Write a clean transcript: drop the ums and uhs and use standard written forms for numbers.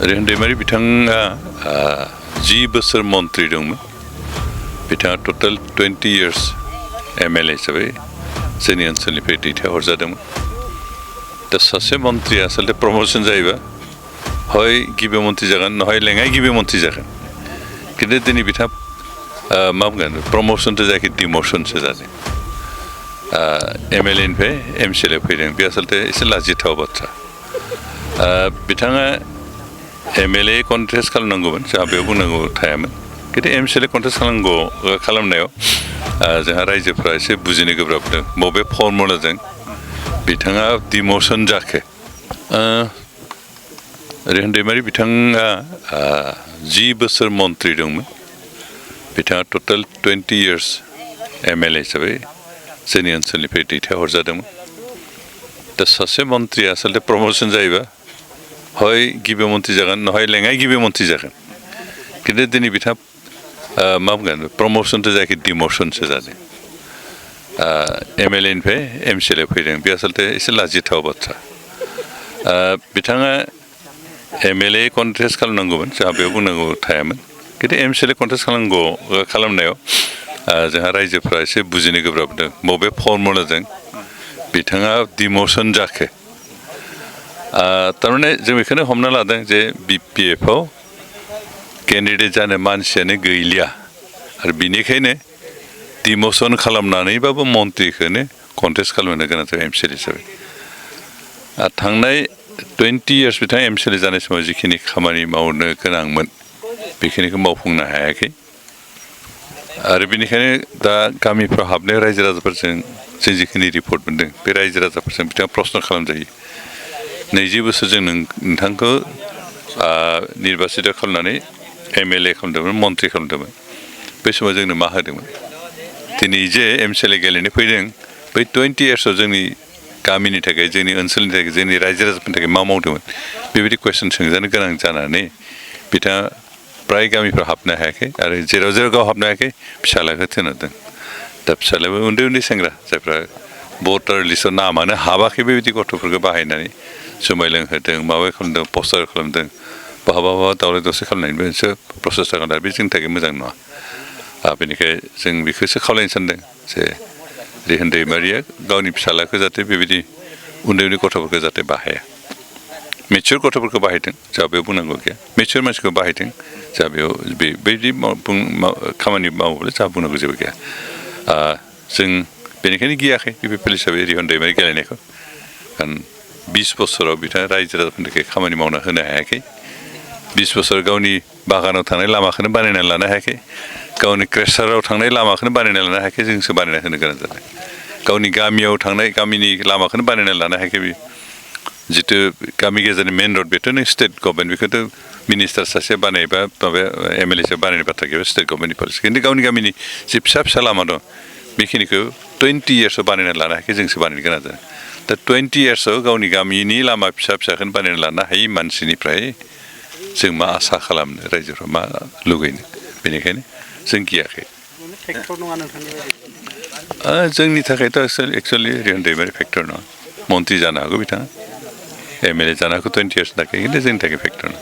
रेहान दैमारि बिथाङा 10 बोसोर मन्त्रि दंमोन बिथाङा टोटाल 20 years MLA हिसाबै जोंनि ओनसोलनिफ्राय दैथायहरजादोंमोन दा सासे मन्त्रिया आसलते प्रमोशन जायोबा हय गिबि मन्त्रि जागोन नहय लेङाइ गिबि मन्त्रि जागोन खिन्थु दिनै बिथाङा मा बुंगोन प्रमोशनथ' जायाखै डिमोशनसो जादों MLA निफ्राय MCLA फैदों बे आसलते एसे लाजिथाव बाथ्रा बिथाङा MLA कन्टेस्ट खालामनांगौमोन जोंहा बेयाव बुंनांगौ थायामोन खिन्थु MCLA कन्टेस्ट खालामनायाव जोंहा रायजोफ्रा एसे बुजिनो गोब्राब जादों बबे फर्मुलाजों बिथाङा डिमोशन जाखो रेहान दैमारि बिथाङा 10 बोसोर मन्त्रि दंमोन बिथाङा टोटाल 20 years MLA हिसाबै जोंनि ओनसोलनिफ्राय दैथायहरजादोंमोन दा सासे मन्त्रिया आसलते प्रमोशन जायोबा हय गिबि मन्त्रि जागोन नहय लेङाइ गिबि मन्त्रि जागोन खिन्थु दिनै बिथाङा मा बुंगोन प्रमोशनथ' जायाखै डिमोशनसो जादों MLA निफ्राय MCLA फैदों बे आसलते एसे लाजिथाव बाथ्रा बिथाङा MLA कन्टेस्ट खालामनांगौमोन जोंहा बेयाव बुंनांगौ थायामोन खिन्थु MCLA कन्टेस्ट खालामनायाव जोंहा रायजोफ्रा एसे बुजिनो गोब्राब जादों बबे फर्मुलाजों बिथाङा डिमोशन जाखो थारमाने जों बेखौनो हमना लादों जे BPF आव केन्डिडेट जानो मानसियानो गैलिया आरो बिनिखायनो डिमोशन खालामनानैबाबो मन्त्रिखौनो कन्टेस्ट खालामनो गोनां जायो MCLA हिसाबै थांनाय 20 years बिथाङा MCLA जानाय समाव जिखिनि खामानि मावनो गोनांमोन बेखिनिखौ मावफुंनो हायाखै आरो बेनिखायनो दा गामिफ्राव हाबनाय रायजो राजाफोरजों जों जिखिनि रिपर्ट मोनदों बे रायजो राजाफोरजों बिथाङा प्रश्न खालामजायो 20 बोसोरजों नोंथांखौ निर्बासित खालामनानै MLA खालामदोंमोन मन्त्रि खालामदोंमोन बै समाव जोंनो मा होदोंमोन दिनै जे MCLA गेलेनो फैदों बै 20 yearsआव जोंनि गामिनि थाखाय जोंनि ओनसोलनि थाखाय जोंनि रायजो राजाफोरनि थाखाय मा मावदोंमोन बेबायदि कुइसन सोंजानो गोनां जानानै बिथाङा प्राय गामिफ्राव हाबनो हायाखै आरो जेराव गाव हाबनो हायाखै फिसालाखौ थिनहरदों दा फिसालायाबो उन्दै उन्दै सेंग्रा जायफ्रा भटार लिस्टआव नामानो हाबाखै बेबायदि गथ'फोरखौ बाहायनानै जुमाय लोंहोदों माबा खालामदों पस्टार खालामदों बहाबा दावराव दावसि खालामनायनिबो मोनसे प्रसेस जागोन आरो बे जोंनि थाखाय मोजां नङा बेनिखायनो जों बेखौसो खावलायनो सानदों जे रेहान दैमारिया गावनि फिसालाखौ जाहाथे बेबायदि उन्दै उन्दै गथ'फोरखौ जाहाथे बाहाया मेच्योर गथ'फोरखौ बाहायदों जोंहा बेयाव बुंनांगौ गैया मेच्योर मानसिखौ बाहायदों जोंहा बेयाव बेबायदि खामानि मावोब्ला जोंहा बुंनांगौ जेबो गैया जों बेनिखायनो गियाखै PPL हिसाबै रेहान दैमारि गेलेनायखौ कारण 20 बोसोराव बिथाङा रायजो राजाफोरनि थाखाय खामानि मावना होनो हायाखै 20 बोसोर गावनि बागानाव थांनाय लामाखौनो बानायनानै लानो हायाखै गावनि क्रेसाराव थांनाय लामाखौनो बानायनानै लानो हायाखै जोंसो बानायना होनो गोनां जादों गावनि गामियाव थांनाय गामिनि लामाखौनो बानायनानै लानो हायाखै बे जितु गामि गेजेरनि मेन रड बेथ' नों स्टेट गभर्नमेन्ट बेखौथ' मिनिस्टार सासे बानायबा माबा MLA सासे बानायनो बाथ्रा गैया स्टेट गभर्नमेन्टनि पलिसि खिन्थु गावनि गामिनि जे फिसा फिसा लामा दं बेखिनिखौ 20 yearsआव बानायनानै लानो हायाखै जोंसो बानायनो गोनां जादों दा 20 yearsआव गावनि गामिनि लामा फिसा फिसाखौनो बानायनानै लानो हायि मानसिनिफ्राय जों मा आसा खालामनो रायजोफ्रा मा लुगैनो बेनिखायनो जों गियाखै जोंनि थाखायथ' एक्सुवेलि रेहान दैमारि फेक्टर नङा मन्त्रि जानो हागौ बिथाङा MLA जानो हागौ 20 years थाखाय खिन्थु जोंनि थाखाय फेक्टर नङा